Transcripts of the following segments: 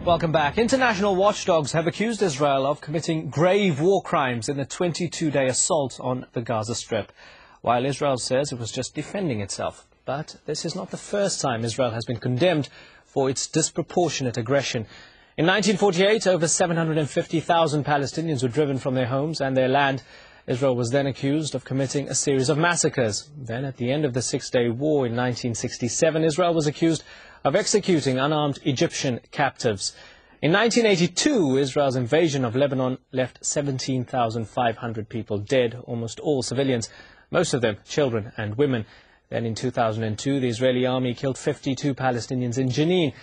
Welcome back. International watchdogs have accused Israel of committing grave war crimes in the 22-day assault on the Gaza Strip, while Israel says it was just defending itself. But this is not the first time Israel has been condemned for its disproportionate aggression. In 1948, over 750,000 Palestinians were driven from their homes and their land. Israel was then accused of committing a series of massacres. Then, at the end of the Six-Day War in 1967, Israel was accused of executing unarmed Egyptian captives. In 1982, Israel's invasion of Lebanon left 17,500 people dead, almost all civilians, most of them children and women. Then in 2002, the Israeli army killed 52 Palestinians in Jenin.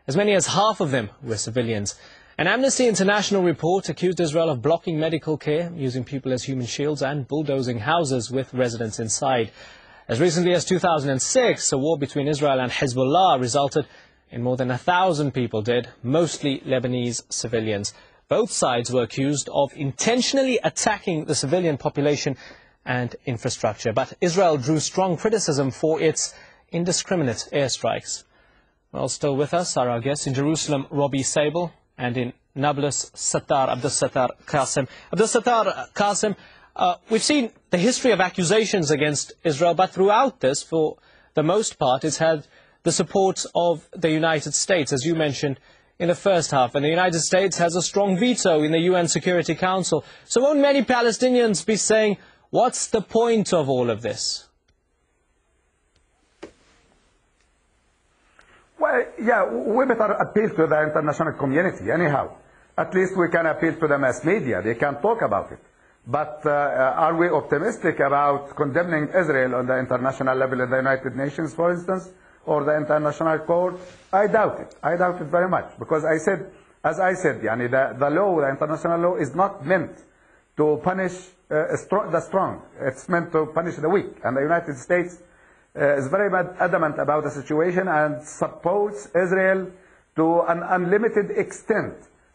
As many as half of them were civilians. An Amnesty International report accused Israel of blocking medical care, using people as human shields and bulldozing houses with residents inside. As recently as 2006, a war between Israel and Hezbollah resulted in more than 1,000 people dead, mostly Lebanese civilians. Both sides were accused of intentionally attacking the civilian population and infrastructure. But Israel drew strong criticism for its indiscriminate airstrikes. Well, still with us are our guests in Jerusalem, Robbie Sabel, and in Nablus, Abdul-Sattar Kassem. Abdul-Sattar Kassem, we've seen the history of accusations against Israel, but throughout this, for the most part, it's had the support of the United States, as you mentioned in the first half. And the United States has a strong veto in the UN Security Council. So won't many Palestinians be saying, what's the point of all of this? Well, yeah, we better appeal to the international community anyhow. At least we can appeal to the mass media. They can talk about it. But are we optimistic about condemning Israel on the international level in the United Nations, for instance, or the International Court? I doubt it. I doubt it very much. Because as I said, the law, the international law, is not meant to punish the strong. It's meant to punish the weak. And the United States is very adamant about the situation and supports Israel to an unlimited extent.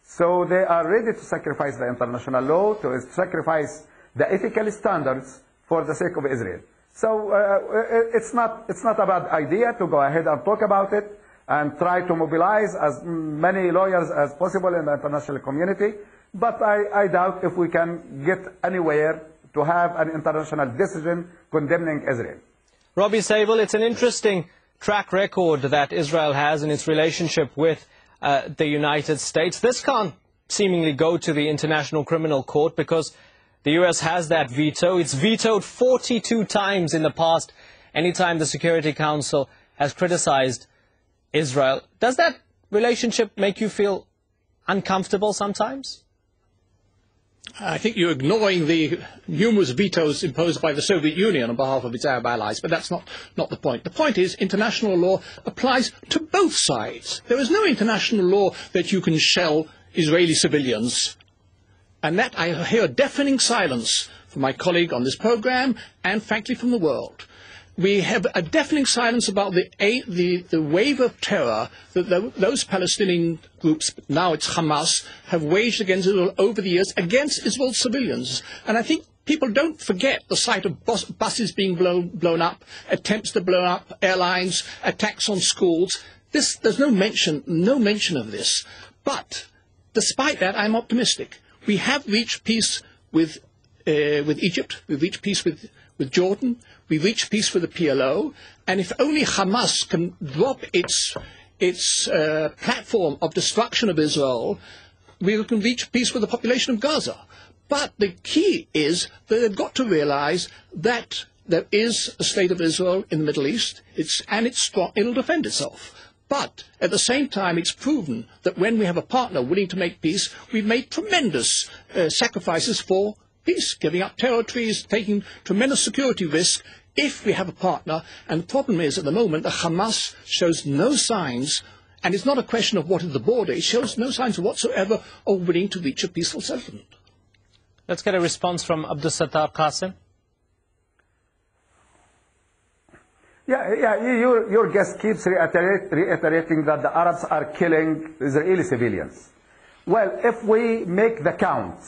So they are ready to sacrifice the international law, to sacrifice the ethical standards for the sake of Israel. So it's not a bad idea to go ahead and talk about it and try to mobilize as many lawyers as possible in the international community. But I doubt if we can get anywhere to have an international decision condemning Israel. Robbie Sabel, it's an interesting track record that Israel has in its relationship with the United States. This can't seemingly go to the International Criminal Court because the U.S. has that veto. It's vetoed 42 times in the past, anytime the Security Council has criticized Israel. Does that relationship make you feel uncomfortable sometimes? I think you're ignoring the numerous vetoes imposed by the Soviet Union on behalf of its Arab allies, but that's not the point. The point is international law applies to both sides. There is no international law that you can shell Israeli civilians. And that I hear a deafening silence from my colleague on this program and, frankly, from the world. We have a deafening silence about the wave of terror that those Palestinian groups, now it's Hamas, have waged against Israel over the years against Israel's civilians. And I think people don't forget the sight of buses being blown up, attempts to blow up airlines, attacks on schools. There's no mention of this. But despite that, I'm optimistic. We have reached peace with Egypt. We've reached peace with Jordan. We reached peace with the PLO, and if only Hamas can drop its platform of destruction of Israel, we can reach peace with the population of Gaza. But the key is that they've got to realize that there is a state of Israel in the Middle East, and it's strong, it'll defend itself. But at the same time, it's proven that when we have a partner willing to make peace, we've made tremendous sacrifices for peace, giving up territories, taking tremendous security risk if we have a partner. And the problem is, at the moment, that Hamas shows no signs, and it's not a question of what is the border, it shows no signs whatsoever of willing to reach a peaceful settlement. Let's get a response from Abdul-Sattar Kassem. Your guest keeps reiterating that the Arabs are killing Israeli civilians. Well, if we make the count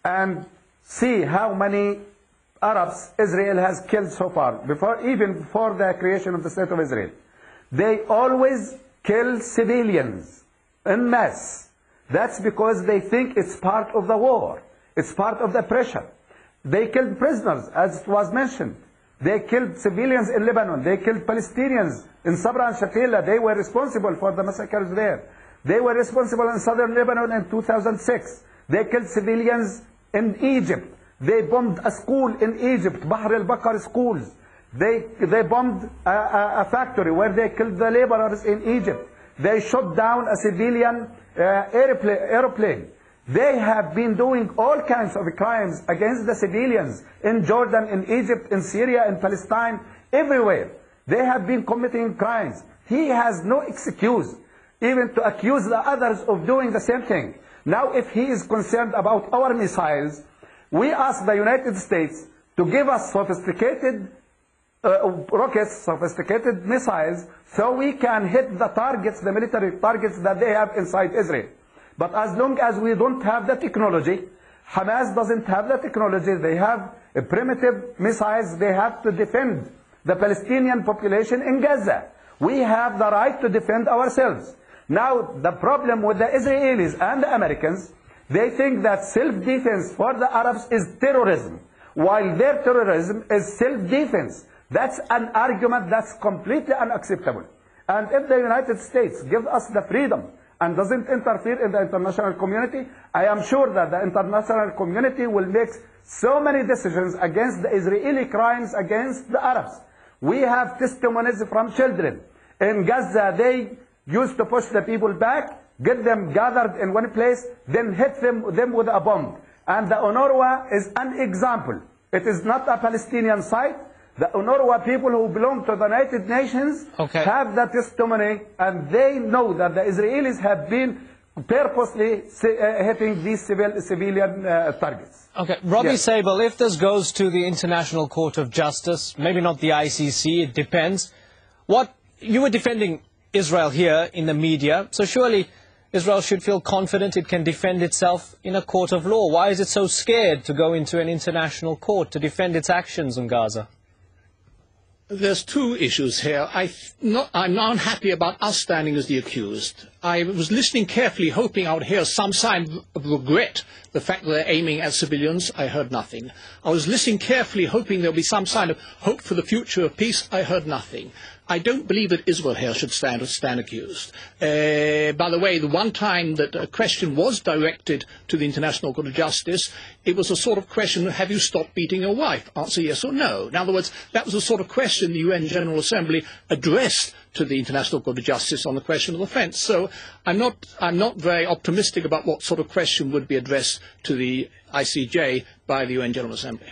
and see how many Arabs Israel has killed so far, even before the creation of the State of Israel, they always kill civilians. en masse. That's because they think it's part of the war. It's part of the pressure. They killed prisoners, as it was mentioned. They killed civilians in Lebanon. They killed Palestinians in Sabra and Shatila. They were responsible for the massacres there. They were responsible in southern Lebanon in 2006. They killed civilians in Egypt. They bombed a school in Egypt, Bahr al-Bakr schools. They bombed a factory where they killed the laborers in Egypt. They shot down a civilian airplane. They have been doing all kinds of crimes against the civilians in Jordan, in Egypt, in Syria, in Palestine, everywhere. They have been committing crimes. He has no excuse even to accuse the others of doing the same thing. Now, if he is concerned about our missiles, we ask the United States to give us sophisticated rockets, sophisticated missiles, so we can hit the targets, the military targets that they have inside Israel. But as long as we don't have the technology, Hamas doesn't have the technology, they have primitive missiles, they have to defend the Palestinian population in Gaza. We have the right to defend ourselves. Now, the problem with the Israelis and the Americans, they think that self-defense for the Arabs is terrorism, while their terrorism is self-defense. That's an argument that's completely unacceptable. And if the United States gives us the freedom and doesn't interfere in the international community, I am sure that the international community will make so many decisions against the Israeli crimes against the Arabs. We have testimonies from children. In Gaza, they used to push the people back, get them gathered in one place, then hit them with a bomb. And the UNRWA is an example. It is not a Palestinian site. The UNRWA people who belong to the United Nations have the testimony, and they know that the Israelis have been purposely hitting these civilian targets. Okay, Robbie Sabel, if this goes to the International Court of Justice, maybe not the ICC, it depends. You were defending Israel here in the media, so surely Israel should feel confident it can defend itself in a court of law. Why is it so scared to go into an international court to defend its actions in Gaza? There's two issues here. I'm not unhappy about us standing as the accused. I was listening carefully, hoping I would hear some sign of regret, the fact that they're aiming at civilians. I heard nothing. I was listening carefully, hoping there would be some sign of hope for the future of peace. I heard nothing. I don't believe that Israel here should stand accused. By the way, the one time that a question was directed to the International Court of Justice, it was a sort of question, have you stopped beating your wife? Answer yes or no. In other words, that was the sort of question the UN General Assembly addressed to the International Court of Justice on the question of offence. So I'm not very optimistic about what sort of question would be addressed to the ICJ by the UN General Assembly.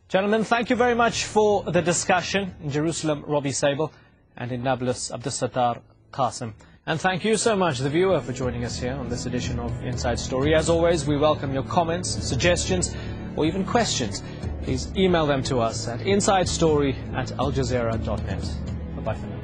Gentlemen, thank you very much for the discussion. In Jerusalem, Robbie Sabel, and in Nablus, Abdul-Sattar Kassem. And thank you so much, the viewer, for joining us here on this edition of Inside Story. As always, we welcome your comments, suggestions, or even questions. Please email them to us at insidestory@aljazeera.net. Bye-bye for now.